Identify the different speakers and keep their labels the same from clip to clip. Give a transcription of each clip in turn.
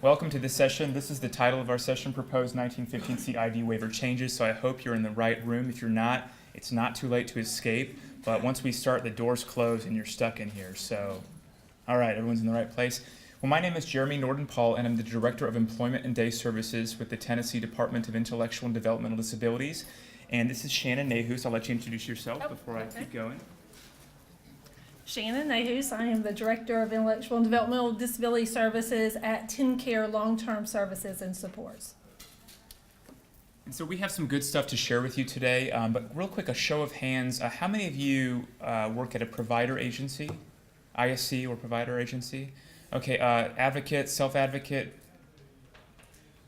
Speaker 1: Welcome to this session. This is the title of our session, Proposed 1915C ID Waiver Changes, so I hope you're in the right room. If you're not, it's not too late to escape, but once we start, the doors close and you're stuck in here. So, all right, everyone's in the right place. Well, my name is Jeremy Norton-Paul, and I'm the Director of Employment and Day Services with the Tennessee Department of Intellectual and Developmental Disabilities. And this is Shannon Nahus. I'll let you introduce yourself before I keep going.
Speaker 2: Shannon Nahus. I am the Director of Intellectual and Developmental Disability Services at TennCare Long-Term Services and Supports.
Speaker 1: And so we have some good stuff to share with you today, but real quick, a show of hands. How many of you work at a provider agency, ISC or provider agency? Okay, advocate, self-advocate,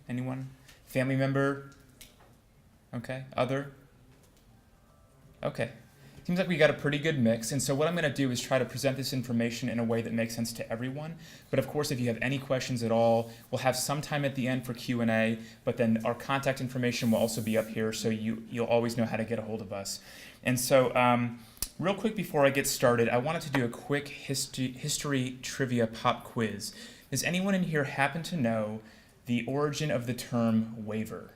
Speaker 1: anyone? Family member? Okay, other? Okay. Seems like we got a pretty good mix, and so what I'm going to do is try to present this information in a way that makes sense to everyone. But of course, if you have any questions at all, we'll have some time at the end for Q&A, but then our contact information will also be up here, so you'll always know how to get a hold of us. And so real quick before I get started, I wanted to do a quick history trivia pop quiz. Does anyone in here happen to know the origin of the term waiver?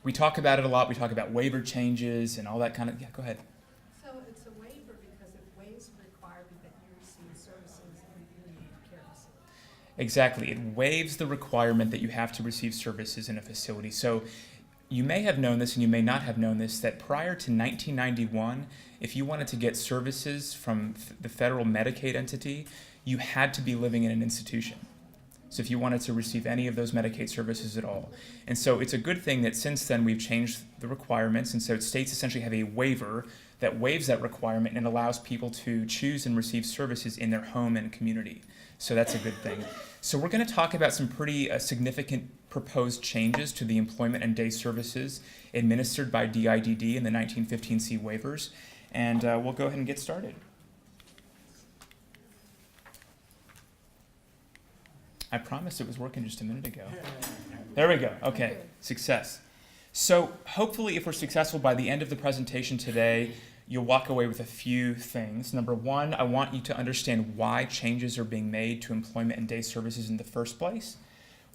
Speaker 1: We talk about it a lot. We talk about waiver changes and all that kind of, yeah, go ahead.
Speaker 3: So it's a waiver because it waives the requirement that you receive services in a care facility.
Speaker 1: Exactly. It waives the requirement that you have to receive services in a facility. So you may have known this and you may not have known this, that prior to 1991, if you wanted to get services from the federal Medicaid entity, you had to be living in an institution. So if you wanted to receive any of those Medicaid services at all. And so it's a good thing that since then we've changed the requirements, and so states essentially have a waiver that waives that requirement and allows people to choose and receive services in their home and community. So that's a good thing. So we're going to talk about some pretty significant proposed changes to the employment and day services administered by DIDD in the 1915C waivers. And we'll go ahead and get started. I promised it was working just a minute ago. There we go. Okay, success. So hopefully if we're successful by the end of the presentation today, you'll walk away with a few things. Number one, I want you to understand why changes are being made to employment and day services in the first place.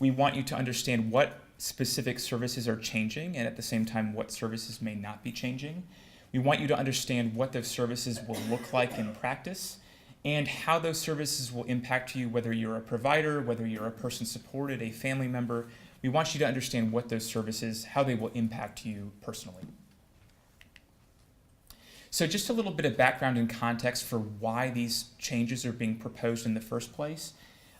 Speaker 1: We want you to understand what specific services are changing and at the same time what services may not be changing. We want you to understand what those services will look like in practice, and how those services will impact you, whether you're a provider, whether you're a person supported, a family member. We want you to understand what those services, how they will impact you personally. So just a little bit of background and context for why these changes are being proposed in the first place.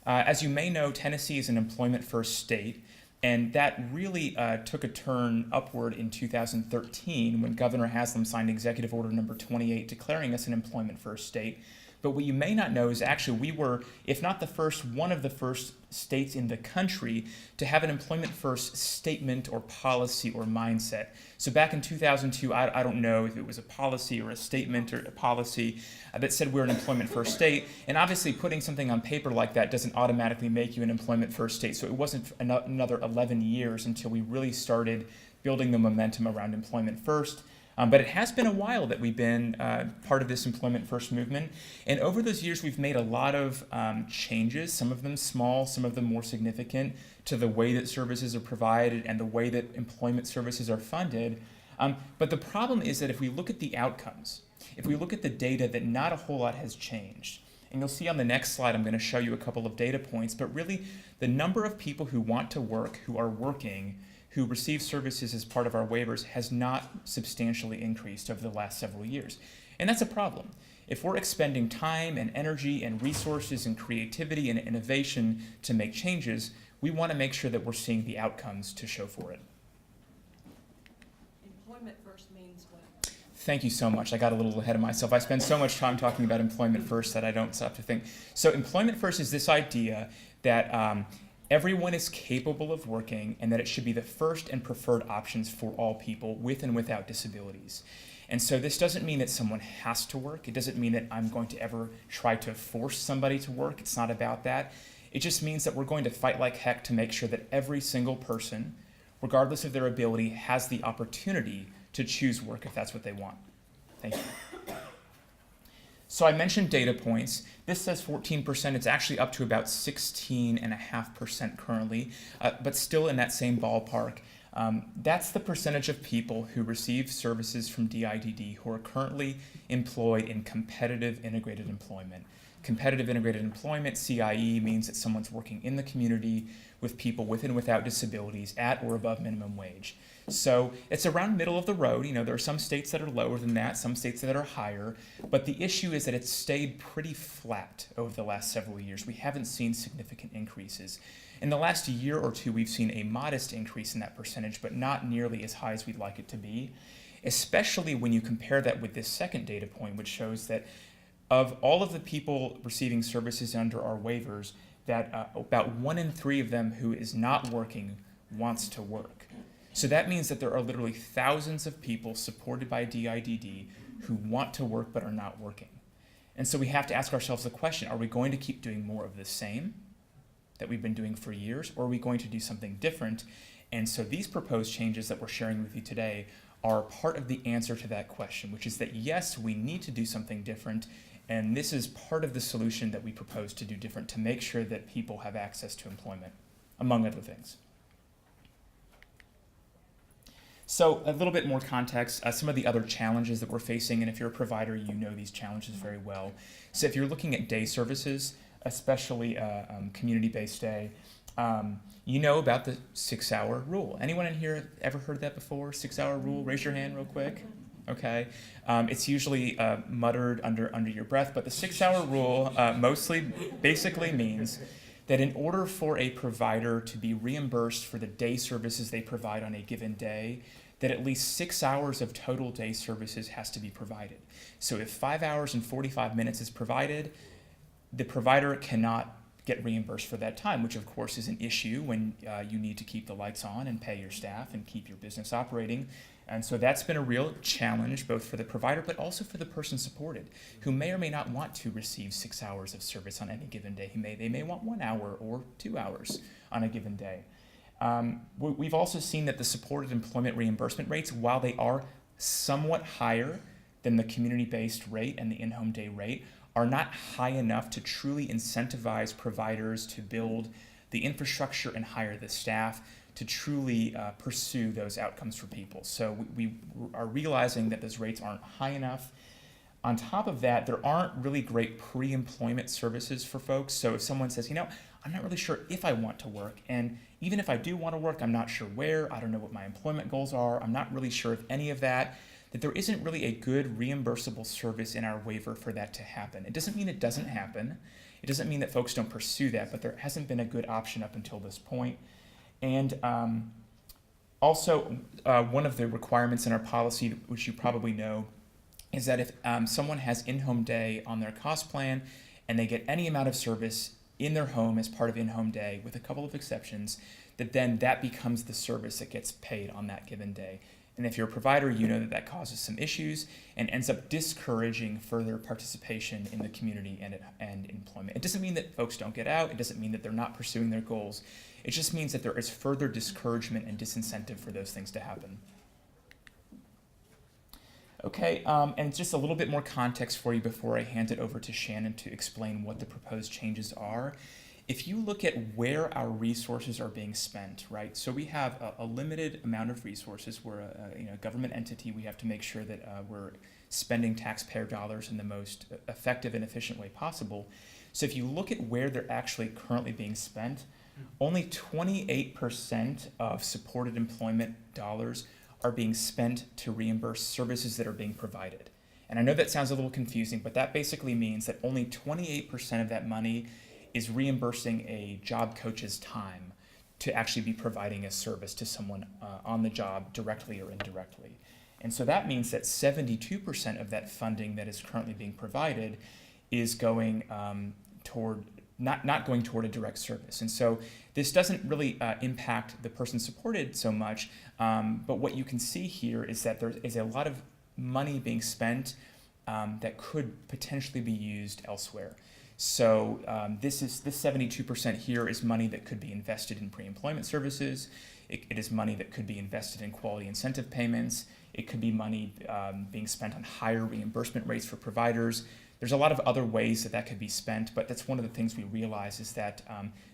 Speaker 1: As you may know, Tennessee is an employment-first state, and that really took a turn upward in 2013 when Governor Haslam signed Executive Order number 28 declaring us an employment-first state. But what you may not know is actually we were, if not the first, one of the first states in the country to have an employment-first statement or policy or mindset. So back in 2002, I don't know if it was a policy or a statement or a policy that said we're an employment-first state. And obviously putting something on paper like that doesn't automatically make you an employment-first state. So it wasn't another 11 years until we really started building the momentum around employment first. But it has been a while that we've been part of this employment first movement. And over those years, we've made a lot of changes, some of them small, some of them more significant, to the way that services are provided and the way that employment services are funded. But the problem is that if we look at the outcomes, if we look at the data, that not a whole lot has changed. And you'll see on the next slide, I'm going to show you a couple of data points, but really the number of people who want to work, who are working, who receive services as part of our waivers has not substantially increased over the last several years. And that's a problem. If we're expending time and energy and resources and creativity and innovation to make changes, we want to make sure that we're seeing the outcomes to show for it.
Speaker 3: Employment first means what?
Speaker 1: Thank you so much. I got a little ahead of myself. I spend so much time talking about employment first that I don't stop to think. So employment first is this idea that everyone is capable of working and that it should be the first and preferred options for all people with and without disabilities. And so this doesn't mean that someone has to work. It doesn't mean that I'm going to ever try to force somebody to work. It's not about that. It just means that we're going to fight like heck to make sure that every single person, regardless of their ability, has the opportunity to choose work if that's what they want. Thank you. So I mentioned data points. This says 14%. It's actually up to about 16.5% currently, but still in that same ballpark. That's the percentage of people who receive services from DIDD who are currently employed in competitive integrated employment. Competitive integrated employment, CIE, means that someone's working in the community with people with and without disabilities at or above minimum wage. So it's around middle of the road. You know, there are some states that are lower than that, some states that are higher, but the issue is that it's stayed pretty flat over the last several years. We haven't seen significant increases. In the last year or two, we've seen a modest increase in that percentage, but not nearly as high as we'd like it to be, especially when you compare that with this second data point, which shows that of all of the people receiving services under our waivers, that about 1 in 3 of them who is not working wants to work. So that means that there are literally thousands of people supported by DIDD who want to work but are not working. And so we have to ask ourselves the question, are we going to keep doing more of the same that we've been doing for years, or are we going to do something different? And so these proposed changes that we're sharing with you today are part of the answer to that question, which is that yes, we need to do something different, and this is part of the solution that we propose to do different to make sure that people have access to employment, among other things. So a little bit more context, some of the other challenges that we're facing, and if you're a provider, you know these challenges very well. So if you're looking at day services, especially community-based day, you know about the 6-hour rule. Anyone in here ever heard that before? 6-hour rule? Raise your hand real quick. Okay. It's usually muttered under your breath, but the 6-hour rule basically means that in order for a provider to be reimbursed for the day services they provide on a given day, that at least 6 hours of total day services has to be provided. So if 5 hours and 45 minutes is provided, the provider cannot get reimbursed for that time, which of course is an issue when you need to keep the lights on and pay your staff and keep your business operating. And so that's been a real challenge both for the provider but also for the person supported, who may or may not want to receive 6 hours of service on any given day. They may want 1 hour or 2 hours on a given day. We've also seen that the supported employment reimbursement rates, while they are somewhat higher than the community-based rate and the in-home day rate, are not high enough to truly incentivize providers to build the infrastructure and hire the staff to truly pursue those outcomes for people. So we are realizing that those rates aren't high enough. On top of that, there aren't really great pre-employment services for folks. So if someone says, I'm not really sure if I want to work, and even if I do want to work, I'm not sure where, I don't know what my employment goals are, I'm not really sure of any of that there isn't really a good reimbursable service in our waiver for that to happen. It doesn't mean it doesn't happen. It doesn't mean that folks don't pursue that, but there hasn't been a good option up until this point. And also, one of the requirements in our policy, which you probably know, is that if someone has in-home day on their cost plan and they get any amount of service in their home as part of in-home day, with a couple of exceptions, that becomes the service that gets paid on that given day. And if you're a provider, you know that causes some issues and ends up discouraging further participation in the community and employment. It doesn't mean that folks don't get out. It doesn't mean that they're not pursuing their goals. It just means that there is further discouragement and disincentive for those things to happen. Okay, and just a little bit more context for you before I hand it over to Shannon to explain what the proposed changes are. If you look at where our resources are being spent, right? So we have a limited amount of resources. We're a government entity. We have to make sure that we're spending taxpayer dollars in the most effective and efficient way possible. So if you look at where they're actually currently being spent, only 28% of supported employment dollars are being spent to reimburse services that are being provided. And I know that sounds a little confusing, but that basically means that only 28% of that money is reimbursing a job coach's time to actually be providing a service to someone on the job directly or indirectly. And so that means that 72% of that funding that is currently being provided is going toward not going toward a direct service. And so this doesn't really impact the person supported so much, but what you can see here is that there is a lot of money being spent that could potentially be used elsewhere. So this 72% here is money that could be invested in pre-employment services. It is money that could be invested in quality incentive payments. It could be money being spent on higher reimbursement rates for providers There's a lot of other ways that could be spent, but that's one of the things we realized is that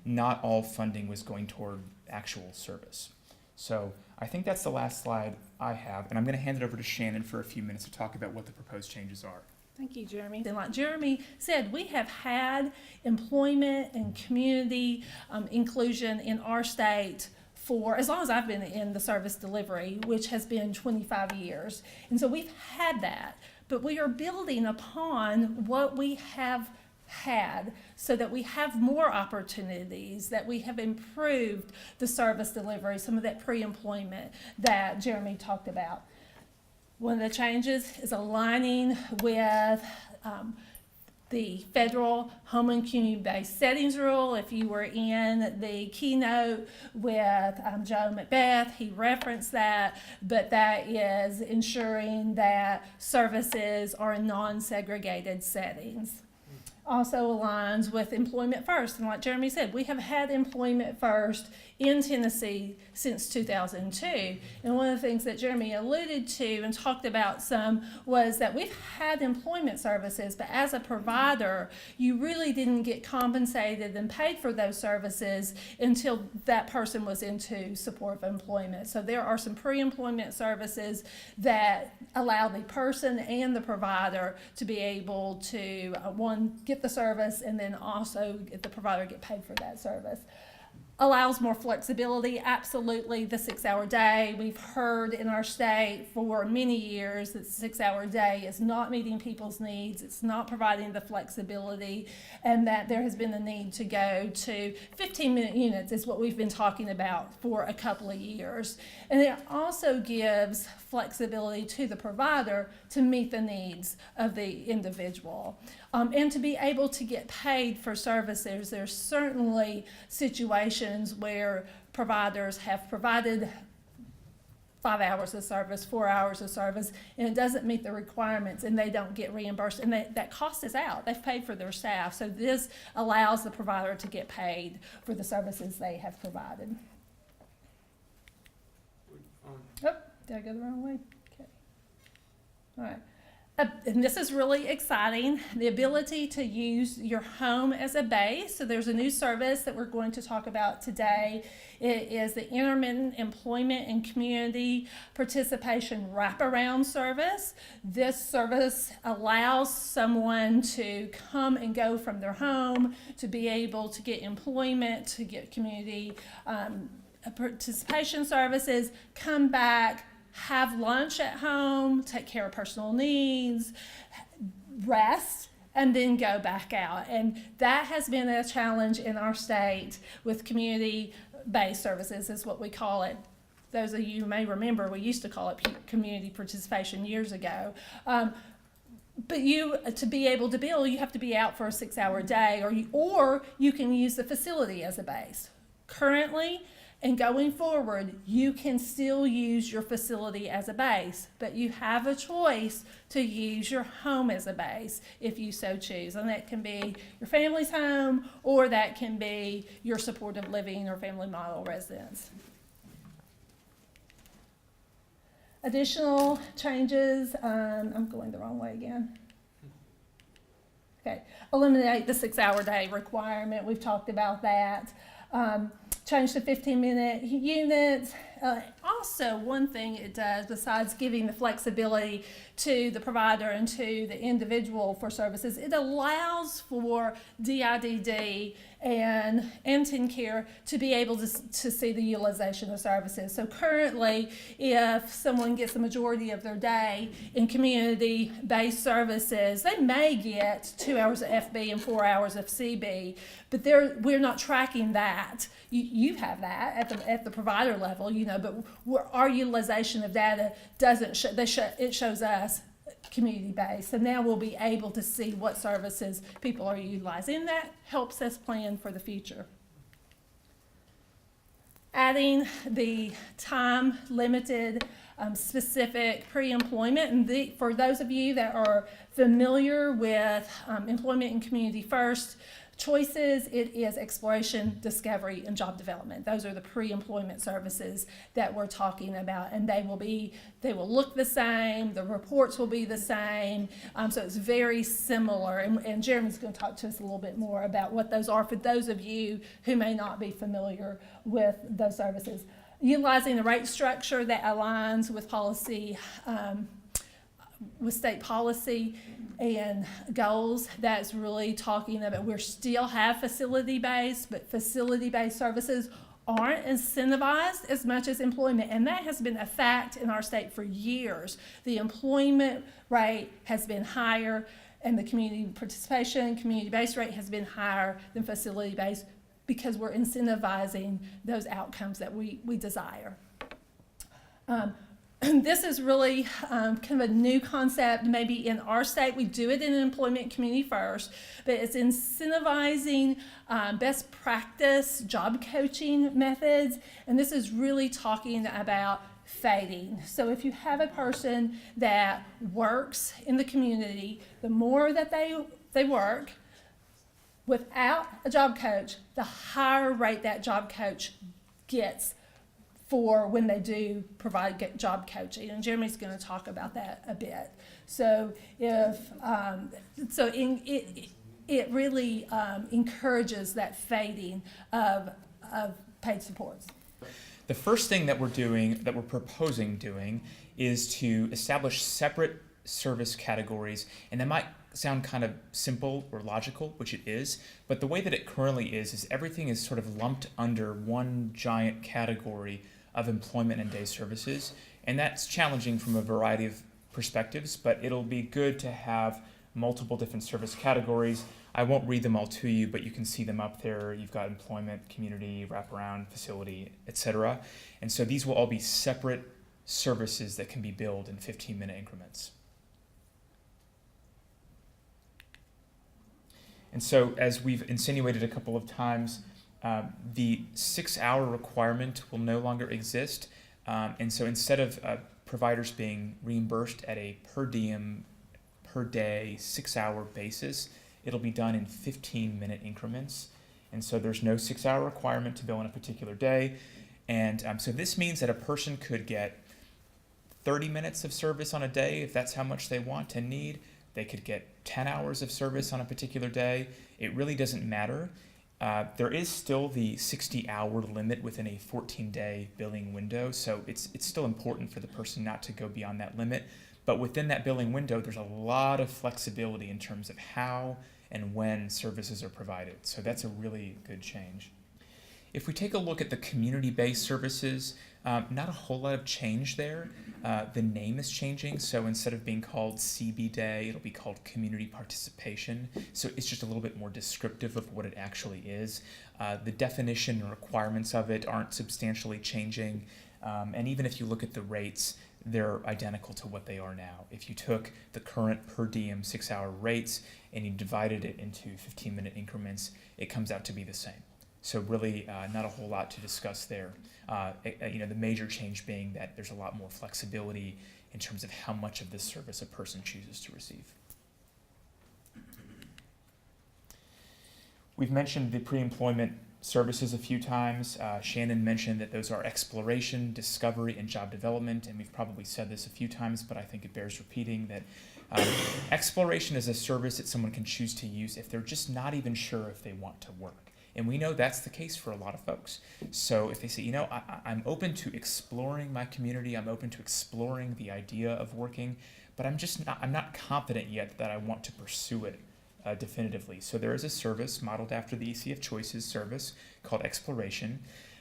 Speaker 1: not all funding was going toward actual service. So I think that's the last slide I have, and I'm going to hand it over to Shannon for a few minutes to talk about what the proposed changes are.
Speaker 2: Thank you, Jeremy. And like Jeremy said, we have had employment and community inclusion in our state for as long as I've been in the service delivery, which has been 25 years. And so we've had that, but we are building upon what we have had so that we have more opportunities, that we have improved the service delivery, some of that pre-employment that Jeremy talked about. One of the changes is aligning with the federal home and community-based settings rule. If you were in the keynote with Joe Macbeth, he referenced that, but that is ensuring that services are in non-segregated settings. Also aligns with employment first, and like Jeremy said, we have had employment first in Tennessee since 2002, and one of the things that Jeremy alluded to and talked about some was that we've had employment services, but as a provider you really didn't get compensated and paid for those services until that person was into support of employment. So there are some pre-employment services that allow the person and the provider to be able to one, get the service, and then also the provider get paid for that service. Allows more flexibility, absolutely. The 6-hour day, we've heard in our state for many years that the 6-hour day is not meeting people's needs, it's not providing the flexibility, and that there has been a need to go to 15-minute units is what we've been talking about for a couple of years. And it also gives flexibility to the provider to meet the needs of the individual. And to be able to get paid for services. There's certainly situations where providers have provided 5 hours of service, 4 hours of service, and it doesn't meet the requirements and they don't get reimbursed, and that cost is out. They've paid for their staff. So this allows the provider to get paid for the services they have provided. Oh, did I go the wrong way? Okay. All right. And this is really exciting, the ability to use your home as a base. So there's a new service that we're going to talk about today. It is the Intermittent Employment and Community Participation Wraparound service. This service allows someone to come and go from their home, to be able to get employment, to get community participation services, come back, have lunch at home, take care of personal needs, rest, and then go back out. And that has been a challenge in our state with community-based services, is what we call it. Those of you who may remember, we used to call it community participation years ago. But to be able to bill, you have to be out for a 6-hour day, or you can use the facility as a base. Currently, and going forward, you can still use your facility as a base, but you have a choice to use your home as a base if you so choose. And that can be your family's home, or that can be your supportive living or family model residence. Additional changes, I'm going the wrong way again. Okay, eliminate the 6-hour day requirement. We've talked about that. Change to 15-minute units. Also, one thing it does, besides giving the flexibility to the provider and to the individual for services, it allows for DIDD and TennCare to be able to see the utilization of services. So currently, if someone gets the majority of their day in community-based services, they may get 2 hours of FB and 4 hours of CB, but we're not tracking that. You have that at the provider level, but our utilization of data doesn't it shows us community-based. So now we'll be able to see what services people are utilizing. That helps us plan for the future. Adding the time-limited specific pre-employment, and for those of you that are familiar with employment and community first Choices, it is exploration, discovery, and job development. Those are the pre-employment services that we're talking about, and they will look the same, the reports will be the same, so it's very similar, and Jeremy's going to talk to us a little bit more about what those are for those of you who may not be familiar with those services. Utilizing a rate structure that aligns with policy, with state policy and goals. That's really talking about, we still have facility-based, but facility-based services aren't incentivized as much as employment, and that has been a fact in our state for years. The employment rate has been higher, and the community participation, community-based rate has been higher than facility-based because we're incentivizing those outcomes that we desire. This is really kind of a new concept. Maybe in our state, we do it in employment community first, but it's incentivizing best practice job coaching methods, and this is really talking about fading. So if you have a person that works in the community, the more that they work without a job coach, the higher rate that job coach gets for when they do provide job coaching, and Jeremy's going to talk about that a bit. So it really encourages that fading of paid supports.
Speaker 1: The first thing that we're proposing doing, is to establish separate service categories, and that might sound kind of simple or logical, which it is, but the way that it currently is everything is sort of lumped under one giant category of employment and day services, and that's challenging from a variety of perspectives, but it'll be good to have multiple different service categories. I won't read them all to you, but you can see them up there. You've got employment, community, wraparound, facility, etc. And so these will all be separate services that can be billed in 15-minute increments. And so, as we've insinuated a couple of times, the 6-hour requirement will no longer exist. And so instead of providers being reimbursed at a per diem, per day, 6-hour basis, it'll be done in 15-minute increments. And so there's no 6-hour requirement to bill on a particular day. And so this means that a person could get 30 minutes of service on a day if that's how much they want and need. They could get 10 hours of service on a particular day. It really doesn't matter. There is still the 60-hour limit within a 14-day billing window, so it's still important for the person not to go beyond that limit. But within that billing window, there's a lot of flexibility in terms of how and when services are provided. So that's a really good change. If we take a look at the community-based services, not a whole lot of change there. The name is changing, so instead of being called CB Day, it'll be called Community Participation. So it's just a little bit more descriptive of what it actually is. The definition and requirements of it aren't substantially changing, and even if you look at the rates, they're identical to what they are now. If you took the current per diem 6-hour rates and you divided it into 15-minute increments, it comes out to be the same. So really not a whole lot to discuss there. The major change being that there's a lot more flexibility in terms of how much of this service a person chooses to receive. We've mentioned the pre-employment services a few times. Shannon mentioned that those are exploration, discovery, and job development, and we've probably said this a few times, but I think it bears repeating that exploration is a service that someone can choose to use if they're just not even sure if they want to work. And we know that's the case for a lot of folks. So if they say, I'm open to exploring my community, I'm open to exploring the idea of working, but I'm not confident yet that I want to pursue it definitively. So there is a service modeled after the ECF Choices service called Exploration.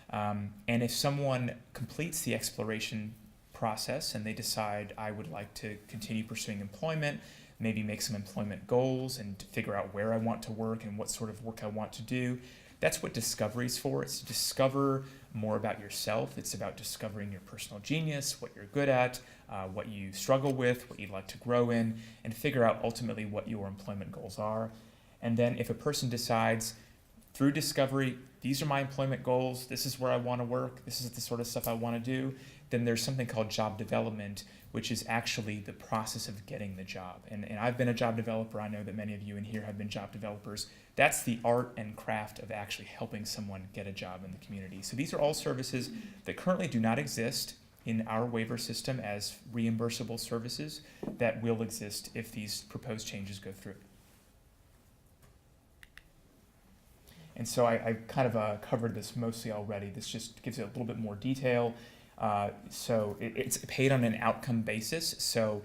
Speaker 1: And if someone completes the exploration process and they decide, I would like to continue pursuing employment, maybe make some employment goals and figure out where I want to work and what sort of work I want to do, that's what discovery is for. It's to discover more about yourself. It's about discovering your personal genius, what you're good at, what you struggle with, what you'd like to grow in, and figure out ultimately what your employment goals are. And then if a person decides, through discovery, these are my employment goals, this is where I want to work, this is the sort of stuff I want to do, then there's something called job development, which is actually the process of getting the job. And I've been a job developer. I know that many of you in here have been job developers. That's the art and craft of actually helping someone get a job in the community. So these are all services that currently do not exist in our waiver system as reimbursable services that will exist if these proposed changes go through. And so I kind of covered this mostly already. This just gives it a little bit more detail. So it's paid on an outcome basis. So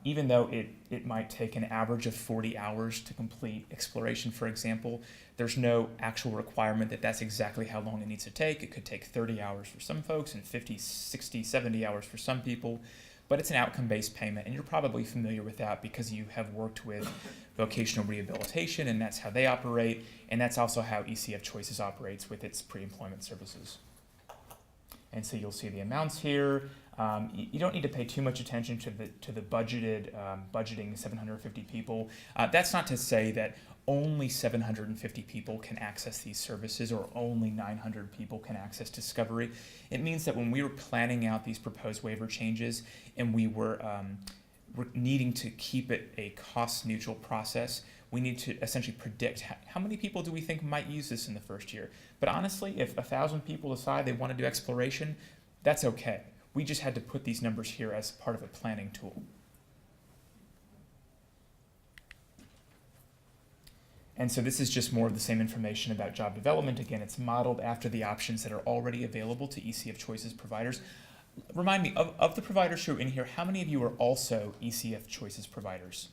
Speaker 1: even though it might take an average of 40 hours to complete exploration, for example, there's no actual requirement that that's exactly how long it needs to take. It could take 30 hours for some folks and 50, 60, 70 hours for some people. But it's an outcome-based payment, and you're probably familiar with that because you have worked with vocational rehabilitation, and that's how they operate, and that's also how ECF Choices operates with its pre-employment services. And so you'll see the amounts here. You don't need to pay too much attention to the budgeted budgeting 750 people. That's not to say that only 750 people can access these services or only 900 people can access discovery. It means that when we were planning out these proposed waiver changes and we were needing to keep it a cost-neutral process, we need to essentially predict how many people do we think might use this in the first year. But honestly, if 1,000 people decide they want to do exploration, that's okay. We just had to put these numbers here as part of a planning tool. And so this is just more of the same information about job development. Again, it's modeled after the options that are already available to ECF Choices providers. Remind me, of the providers who are in here, how many of you are also ECF Choices providers?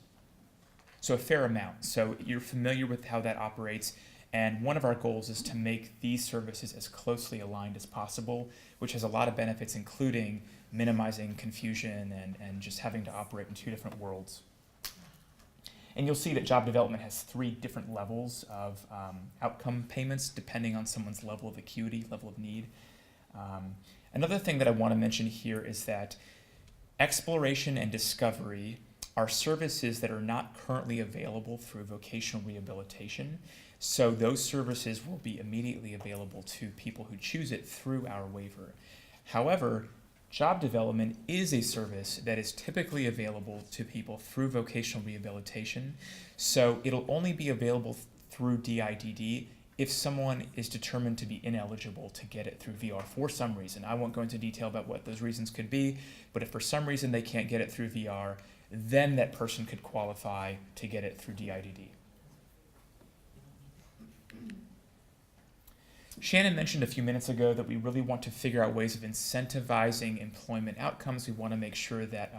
Speaker 1: So a fair amount. So you're familiar with how that operates. And one of our goals is to make these services as closely aligned as possible, which has a lot of benefits, including minimizing confusion and just having to operate in two different worlds. And you'll see that job development has 3 different levels of outcome payments depending on someone's level of acuity, level of need. Another thing that I want to mention here is that exploration and discovery are services that are not currently available through vocational rehabilitation. So those services will be immediately available to people who choose it through our waiver. However, job development is a service that is typically available to people through vocational rehabilitation. So it'll only be available through DIDD if someone is determined to be ineligible to get it through VR for some reason. I won't go into detail about what those reasons could be, but if for some reason they can't get it through VR, then that person could qualify to get it through DIDD. Shannon mentioned a few minutes ago that we really want to figure out ways of incentivizing employment outcomes. We want to make sure that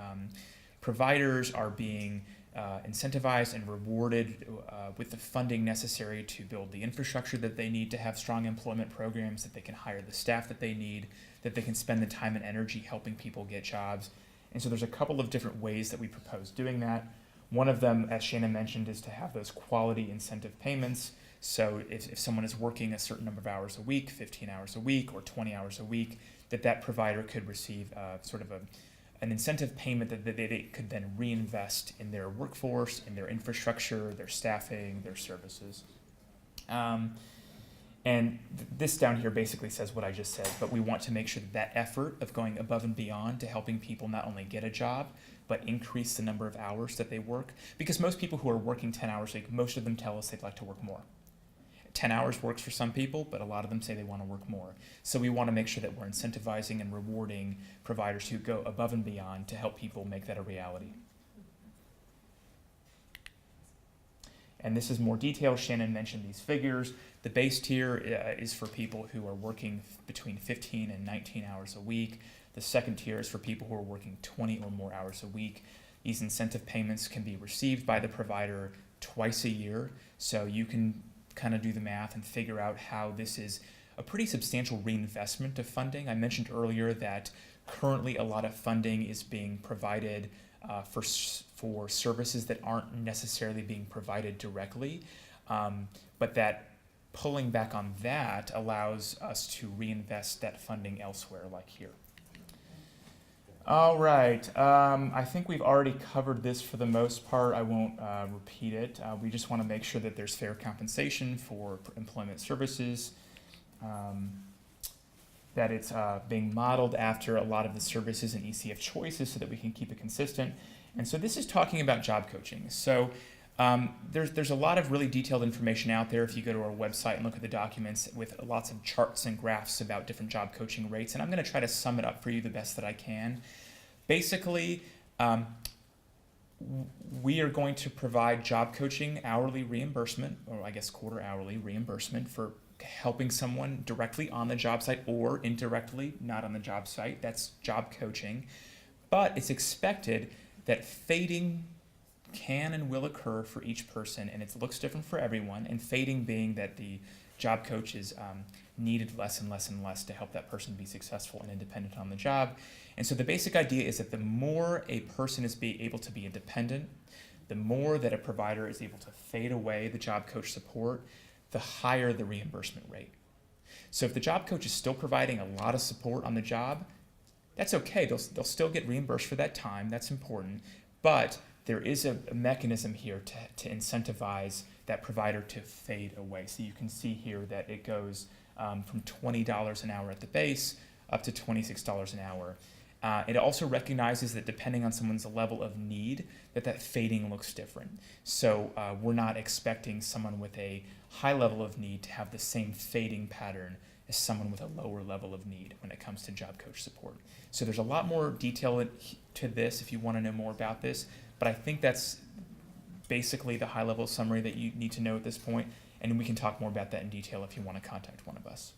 Speaker 1: providers are being incentivized and rewarded with the funding necessary to build the infrastructure that they need to have strong employment programs, that they can hire the staff that they need, that they can spend the time and energy helping people get jobs. And so there's a couple of different ways that we propose doing that. One of them, as Shannon mentioned, is to have those quality incentive payments. So if someone is working a certain number of hours a week, 15 hours a week or 20 hours a week, that provider could receive sort of an incentive payment that they could then reinvest in their workforce, in their infrastructure, their staffing, their services. And this down here basically says what I just said, but we want to make sure that effort of going above and beyond to helping people not only get a job, but increase the number of hours that they work. Because most people who are working 10 hours a week, most of them tell us they'd like to work more. 10 hours works for some people, but a lot of them say they want to work more. So we want to make sure that we're incentivizing and rewarding providers who go above and beyond to help people make that a reality. And this is more detail. Shannon mentioned these figures. The base tier is for people who are working between 15 and 19 hours a week. The second tier is for people who are working 20 or more hours a week. These incentive payments can be received by the provider twice a year. So you can kind of do the math and figure out how this is a pretty substantial reinvestment of funding. I mentioned earlier that currently a lot of funding is being provided for services that aren't necessarily being provided directly, but that pulling back on that allows us to reinvest that funding elsewhere, like here. All right. I think we've already covered this for the most part. I won't repeat it. We just want to make sure that there's fair compensation for employment services, that it's being modeled after a lot of the services and ECF choices so that we can keep it consistent. And so this is talking about job coaching. So there's a lot of really detailed information out there if you go to our website and look at the documents with lots of charts and graphs about different job coaching rates. And I'm going to try to sum it up for you the best that I can. Basically, we are going to provide job coaching hourly reimbursement, or I guess quarter hourly reimbursement for helping someone directly on the job site or indirectly not on the job site. That's job coaching. But it's expected that fading can and will occur for each person, and it looks different for everyone, and fading being that the job coach is needed less and less and less to help that person be successful and independent on the job. And so the basic idea is that the more a person is able to be independent, the more that a provider is able to fade away the job coach support, the higher the reimbursement rate. So if the job coach is still providing a lot of support on the job, that's okay. They'll still get reimbursed for that time. That's important. But there is a mechanism here to incentivize that provider to fade away. So you can see here that it goes from $20 an hour at the base up to $26 an hour. It also recognizes that depending on someone's level of need, that fading looks different. So we're not expecting someone with a high level of need to have the same fading pattern as someone with a lower level of need when it comes to job coach support. So there's a lot more detail to this if you want to know more about this, but I think that's basically the high-level summary that you need to know at this point, and we can talk more about that in detail if you want to contact one of us.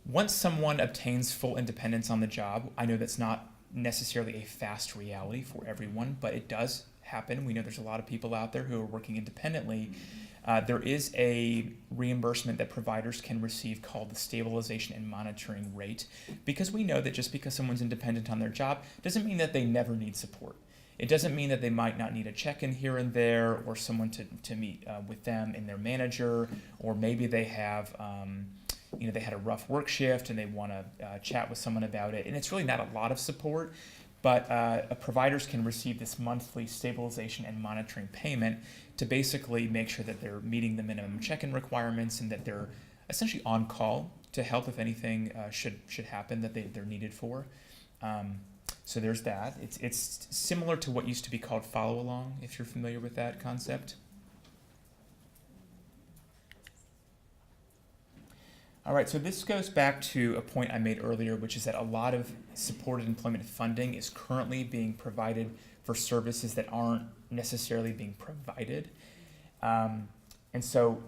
Speaker 1: Once someone obtains full independence on the job, I know that's not necessarily a fast reality for everyone, but it does happen. We know there's a lot of people out there who are working independently. There is a reimbursement that providers can receive called the stabilization and monitoring rate, because we know that just because someone's independent on their job doesn't mean that they never need support. It doesn't mean that they might not need a check-in here and there, or someone to meet with them and their manager, or maybe they have they had a rough work shift and they want to chat with someone about it. And it's really not a lot of support, but providers can receive this monthly stabilization and monitoring payment to basically make sure that they're meeting the minimum check-in requirements and that they're essentially on call to help if anything should happen that they're needed for. So there's that. It's similar to what used to be called follow-along, if you're familiar with that concept. All right, so this goes back to a point I made earlier, which is that a lot of supported employment funding is currently being provided for services that aren't necessarily being provided. And so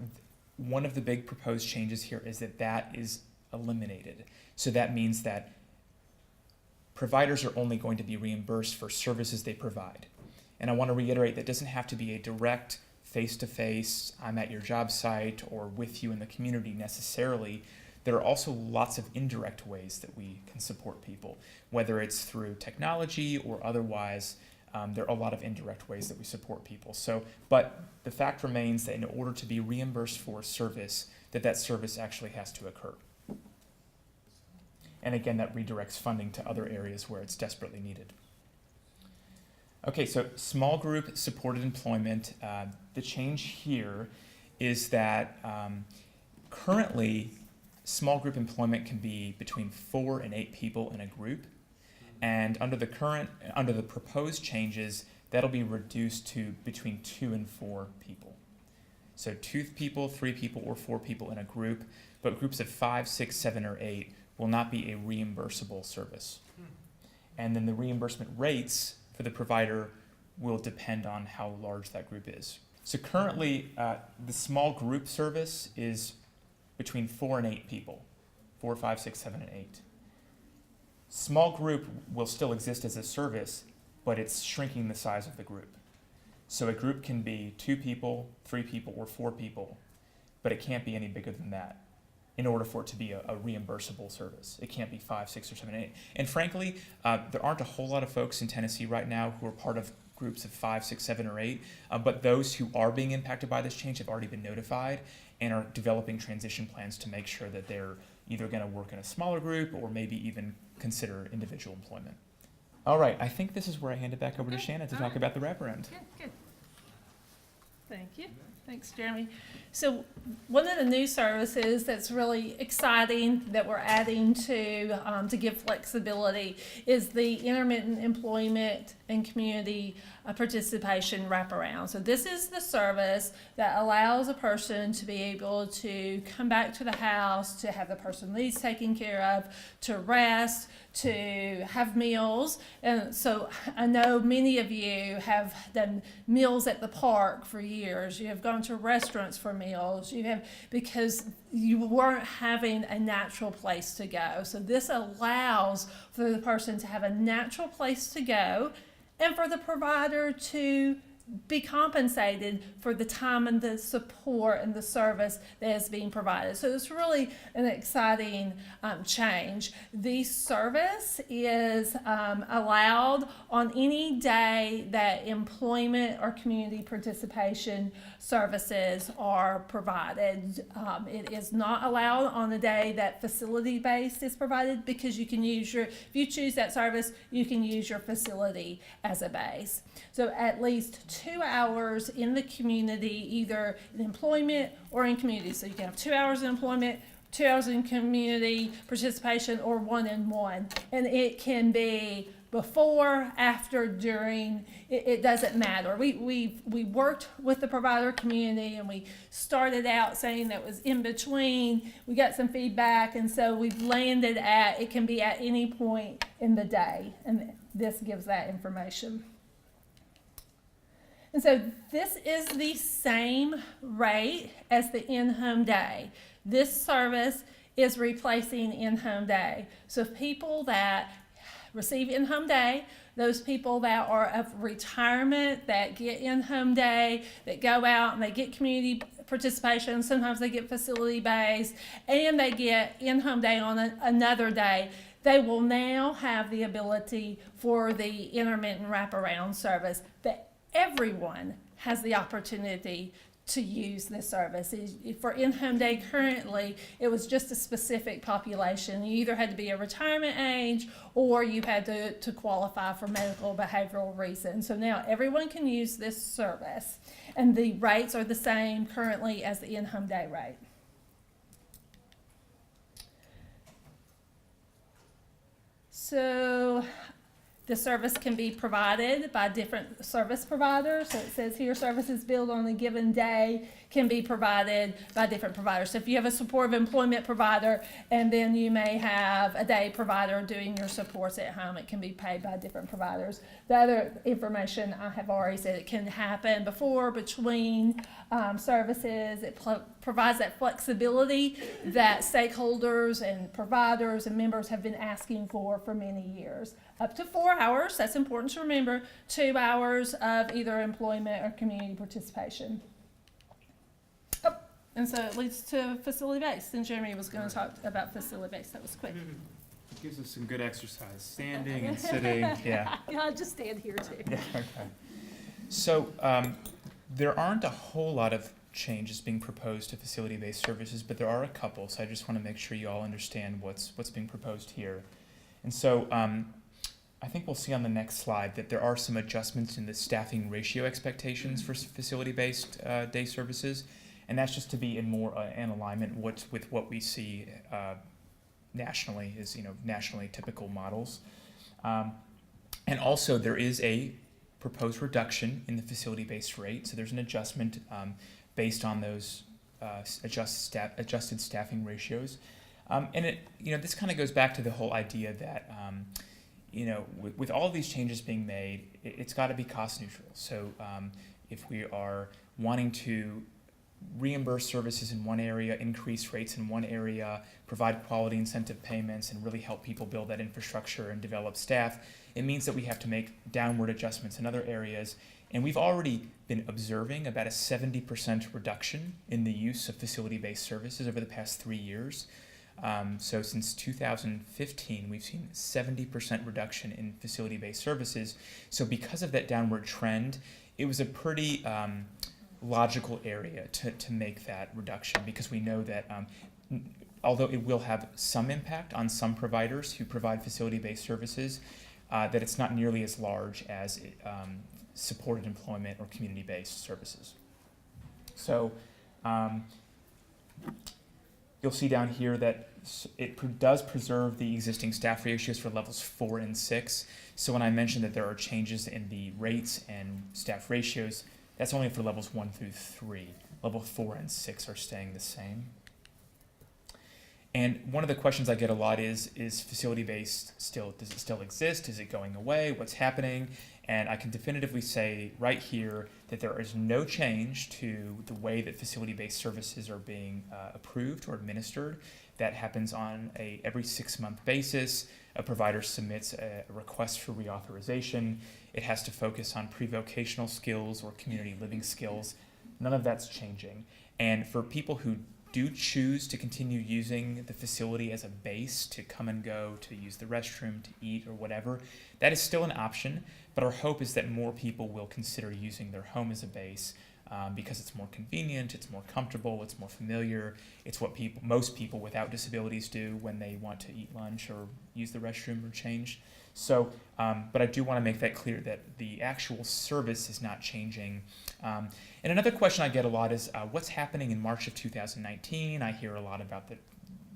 Speaker 1: one of the big proposed changes here is that is eliminated. So that means that providers are only going to be reimbursed for services they provide. And I want to reiterate that doesn't have to be a direct face-to-face, I'm at your job site or with you in the community necessarily. There are also lots of indirect ways that we can support people, whether it's through technology or otherwise. There are a lot of indirect ways that we support people. But the fact remains that in order to be reimbursed for a service, that service actually has to occur. And again, that redirects funding to other areas where it's desperately needed. Okay, so small group supported employment. The change here is that currently small group employment can be between 4 and 8 people in a group. And under the proposed changes, that'll be reduced to between 2 and 4 people. So 2 people, 3 people, or 4 people in a group, but groups of 5, 6, 7, or 8 will not be a reimbursable service. And then the reimbursement rates for the provider will depend on how large that group is. So currently, the small group service is between 4 and 8 people, 4, 5, 6, 7, and 8. Small group will still exist as a service, but it's shrinking the size of the group. So a group can be 2 people, 3 people, or 4 people, but it can't be any bigger than that in order for it to be a reimbursable service. It can't be 5, 6, or 7, 8. And frankly, there aren't a whole lot of folks in Tennessee right now who are part of groups of 5, 6, 7, or 8, but those who are being impacted by this change have already been notified, and are developing transition plans to make sure that they're either going to work in a smaller group or maybe even consider individual employment. All right, I think this is where I hand it back over to
Speaker 2: Okay,
Speaker 1: Shannon to
Speaker 2: all
Speaker 1: talk
Speaker 2: right.
Speaker 1: about the wraparound.
Speaker 2: Good. Thank you. Thanks, Jeremy. So one of the new services that's really exciting that we're adding to give flexibility is the intermittent employment and community participation wraparound. So this is the service that allows a person to be able to come back to the house, to have the person needs taken care of, to rest, to have meals. And so I know many of you have done meals at the park for years. You have gone to restaurants for meals. You have, because you weren't having a natural place to go. So this allows for the person to have a natural place to go and for the provider to be compensated for the time and the support and the service that is being provided. So it's really an exciting change. The service is allowed on any day that employment or community participation services are provided. It is not allowed on the day that facility-based is provided, because you can use if you choose that service, you can use your facility as a base. So at least 2 hours in the community, either in employment or in community. So you can have 2 hours in employment, 2 hours in community participation, or 1 and 1. And it can be before, after, during, it doesn't matter. We worked with the provider community, and we started out saying that was in between. We got some feedback, and so we've landed at it can be at any point in the day, and this gives that information. And so this is the same rate as the in-home day. This service is replacing in-home day. So people that receive in-home day, those people that are of retirement, that get in-home day, that go out and they get community participation, sometimes they get facility-based, and they get in-home day on another day, they will now have the ability for the intermittent wraparound service. That everyone has the opportunity to use this service. For in-home day currently, it was just a specific population. You either had to be a retirement age or you had to qualify for medical behavioral reasons. So now everyone can use this service, and the rates are the same currently as the in-home day rate. So the service can be provided by different service providers. So it says here, services billed on a given day can be provided by different providers. So if you have a supportive employment provider, and then you may have a day provider doing your supports at home, it can be paid by different providers. The other information I have already said, it can happen before, between services. It provides that flexibility that stakeholders and providers and members have been asking for many years. Up to 4 hours, that's important to remember, 2 hours of either employment or community participation. Oh, and so it leads to facility-based, and Jeremy was going to talk about facility-based. That was quick.
Speaker 1: Gives us some good exercise, standing and sitting. Yeah.
Speaker 3: Yeah, I'll just stand here too.
Speaker 1: Yeah. Okay. So there aren't a whole lot of changes being proposed to facility-based services, but there are a couple. So I just want to make sure you all understand what's being proposed here. And so I think we'll see on the next slide that there are some adjustments in the staffing ratio expectations for facility-based day services, and that's just to be in more in alignment with what we see nationally, is nationally typical models. And also there is a proposed reduction in the facility-based rate, so there's an adjustment based on those adjusted staffing ratios. And it, this kind of goes back to the whole idea that, with all of these changes being made, it's got to be cost neutral. So if we are wanting to reimburse services in one area, increase rates in one area, provide quality incentive payments, and really help people build that infrastructure and develop staff, it means that we have to make downward adjustments in other areas. And we've already been observing about a 70% reduction in the use of facility-based services over the past 3 years. So since 2015, we've seen 70% reduction in facility-based services. So because of that downward trend, it was a pretty logical area to make that reduction, because we know that although it will have some impact on some providers who provide facility-based services, that it's not nearly as large as supported employment or community-based services. So you'll see down here that it does preserve the existing staff ratios for levels 4 and 6. So when I mentioned that there are changes in the rates and staff ratios, that's only for levels 1 through 3. Level 4 and 6 are staying the same. And one of the questions I get a lot is facility-based does it still exist? Is it going away? What's happening? And I can definitively say right here that there is no change to the way that facility-based services are being approved or administered. That happens on a every 6-month basis. A provider submits a request for reauthorization. It has to focus on pre-vocational skills or community living skills. None of that's changing. And for people who do choose to continue using the facility as a base to come and go, to use the restroom, to eat, or whatever, that is still an option, but our hope is that more people will consider using their home as a base because it's more convenient, it's more comfortable, it's more familiar. It's what most people without disabilities do when they want to eat lunch or use the restroom or change. So, but I do want to make that clear that the actual service is not changing. And another question I get a lot is what's happening in March of 2019? I hear a lot about the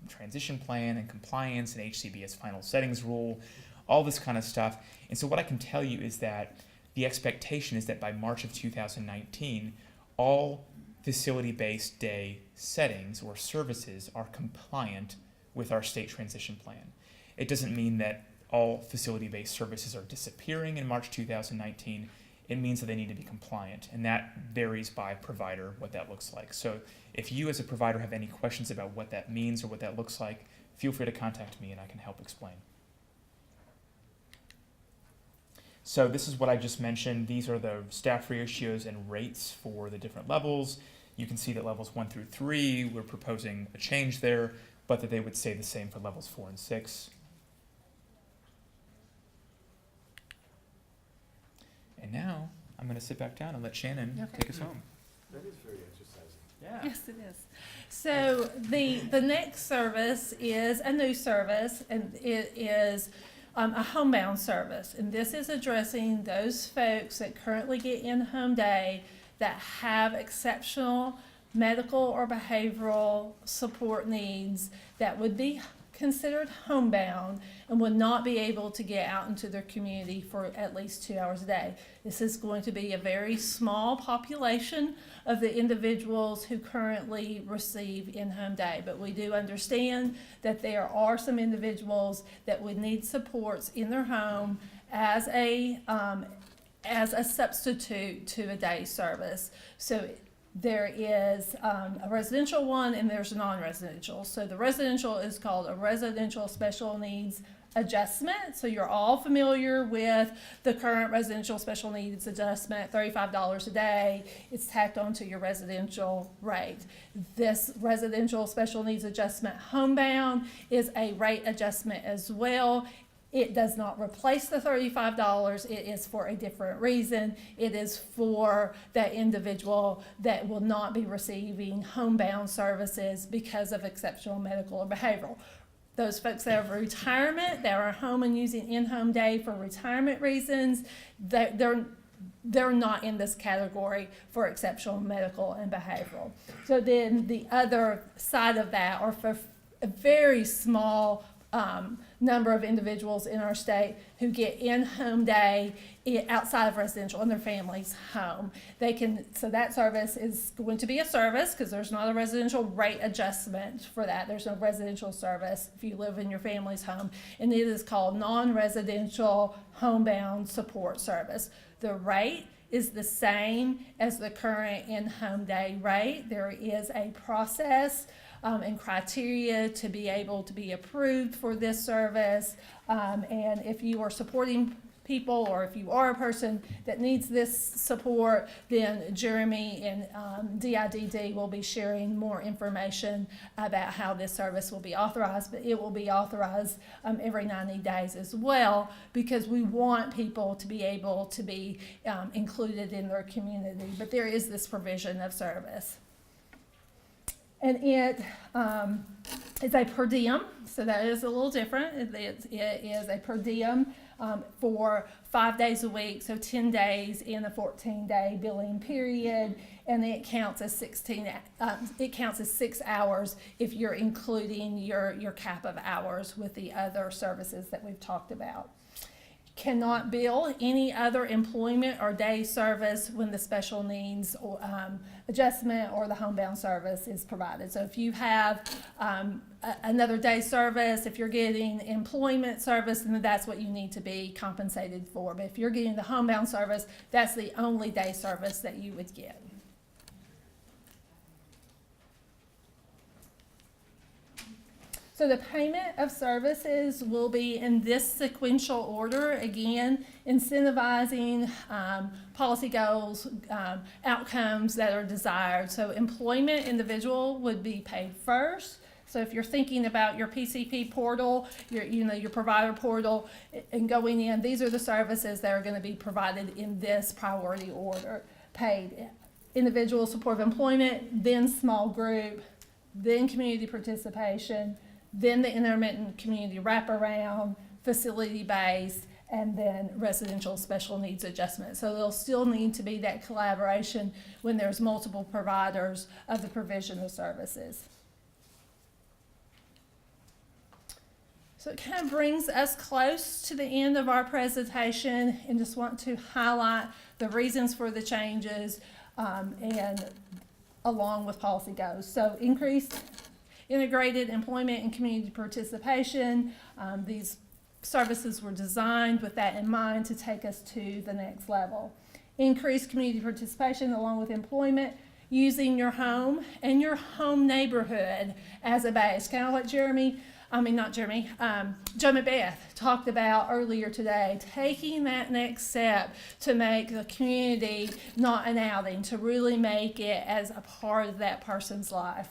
Speaker 1: transition plan and compliance and HCBS final settings rule, all this kind of stuff. And so what I can tell you is that the expectation is that by March of 2019, all facility-based day settings or services are compliant with our state transition plan. It doesn't mean that all facility-based services are disappearing in March 2019. It means that they need to be compliant, and that varies by provider, what that looks like. So if you as a provider have any questions about what that means or what that looks like, feel free to contact me and I can help explain. So this is what I just mentioned. These are the staff ratios and rates for the different levels. You can see that levels 1 through 3, we're proposing a change there, but that they would stay the same for levels 4 and 6. And now I'm going to sit back down and let Shannon take us home.
Speaker 4: That is very exercising.
Speaker 1: Yeah.
Speaker 2: Yes, it is. So the next service is a new service, and it is a homebound service. And this is addressing those folks that currently get in-home day that have exceptional medical or behavioral support needs that would be considered homebound and would not be able to get out into their community for at least 2 hours a day. This is going to be a very small population of the individuals who currently receive in-home day, but we do understand that there are some individuals that would need supports in their home as a substitute to a day service. So there is a residential one and there's a non-residential. So the residential is called a residential special needs adjustment. So you're all familiar with the current residential special needs adjustment, $35 a day. It's tacked onto your residential rate. This residential special needs adjustment homebound is a rate adjustment as well. It does not replace the $35. It is for a different reason. It is for that individual that will not be receiving homebound services because of exceptional medical or behavioral. Those folks that have retirement, that are home and using in-home day for retirement reasons, they're not in this category for exceptional medical and behavioral. So then the other side of that are for a very small number of individuals in our state who get in-home day outside of residential in their family's home. So that service is going to be a service because there's not a residential rate adjustment for that. There's no residential service if you live in your family's home, and it is called non-residential homebound support service. The rate is the same as the current in-home day rate. There is a process and criteria to be able to be approved for this service. And if you are supporting people, or if you are a person that needs this support, then Jeremy and DIDD will be sharing more information about how this service will be authorized, but it will be authorized every 90 days as well, because we want people to be able to be included in their community. But there is this provision of service. And it is a per diem, so that is a little different. It is a per diem for 5 days a week, so 10 days in a 14-day billing period, and it counts as 6 hours if you're including your cap of hours with the other services that we've talked about. Cannot bill any other employment or day service when the special needs or adjustment or the homebound service is provided. So if you have another day service, if you're getting employment service, then that's what you need to be compensated for. But if you're getting the homebound service, that's the only day service that you would get. So the payment of services will be in this sequential order, again, incentivizing policy goals, outcomes that are desired. So employment individual would be paid first. So if you're thinking about your PCP portal, your provider portal, and going in, these are the services that are going to be provided in this priority order. Paid individual support of employment, then small group, then community participation, then the intermittent community wraparound, facility-based, and then residential special needs adjustment. So there'll still need to be that collaboration when there's multiple providers of the provision of services. So it kind of brings us close to the end of our presentation, and just want to highlight the reasons for the changes and along with policy goals. So increased integrated employment and community participation. These services were designed with that in mind to take us to the next level. Increased community participation along with employment, using your home and your home neighborhood as a base. Kind of what Joe McBeth talked about earlier today, taking that next step to make the community not an outing, to really make it as a part of that person's life.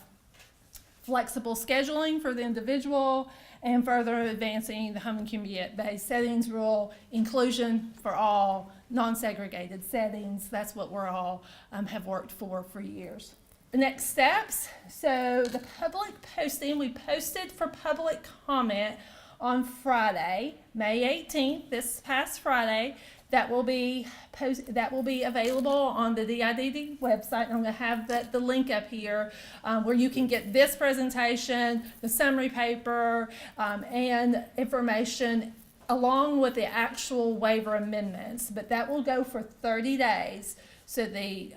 Speaker 2: Flexible scheduling for the individual, and further advancing the home and community-based settings rule, inclusion for all, non-segregated settings. That's what we're all have worked for years. The next steps, so the public posting, we posted for public comment on Friday, May 18th, this past Friday. That will be available on the DIDD website. I'm going to have the link up here where you can get this presentation, the summary paper, and information along with the actual waiver amendments. But that will go for 30 days. So the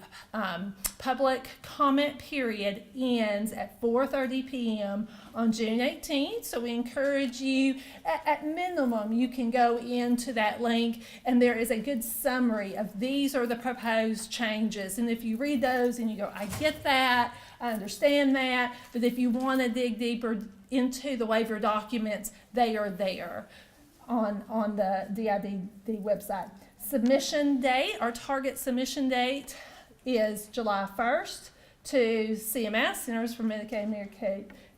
Speaker 2: public comment period ends at 4:30 p.m. on June 18th. So we encourage you, at minimum, you can go into that link and there is a good summary of these are the proposed changes. And if you read those and you go, I get that, I understand that, but if you want to dig deeper into the waiver documents, they are there on the DIDD website. Submission date, our target submission date is July 1st to CMS, Centers for Medicare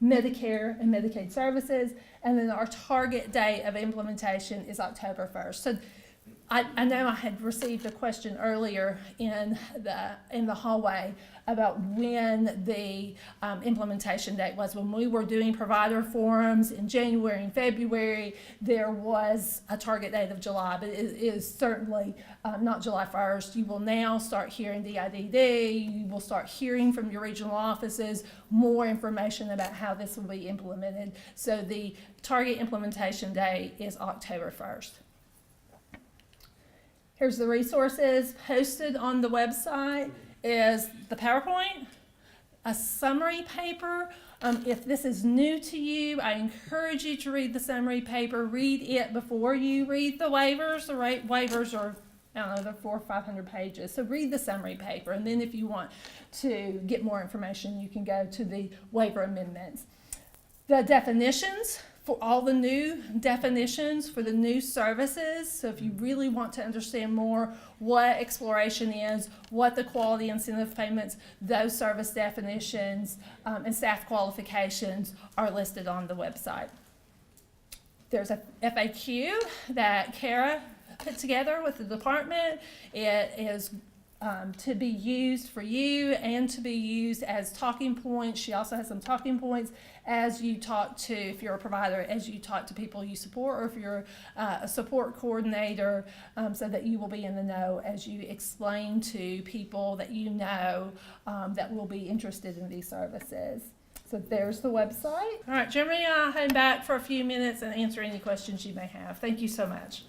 Speaker 2: and Medicaid Services, and then our target date of implementation is October 1st. So I know I had received a question earlier in the hallway about when the implementation date was. When we were doing provider forums in January and February, there was a target date of July, but it is certainly not July 1st. You will now start hearing DIDD, you will start hearing from your regional offices more information about how this will be implemented. So the target implementation date is October 1st. Here's the resources posted on the website is the PowerPoint, a summary paper. If this is new to you, I encourage you to read the summary paper. Read it before you read the waivers. The waivers are, I don't know, they're 400 or 500 pages. So read the summary paper. And then if you want to get more information, you can go to the waiver amendments. The definitions for all the new definitions for the new services. So if you really want to understand more what exploration is, what the quality incentive payments, those service definitions, and staff qualifications are listed on the website. There's a FAQ that Kara put together with the department. It is to be used for you and to be used as talking points. She also has some talking points as you talk to, if you're a provider, as you talk to people you support, or if you're a support coordinator, so that you will be in the know as you explain to people that you know that will be interested in these services. So there's the website. All right, Jeremy, I'll hang back for a few minutes and answer any questions you may have. Thank you so much.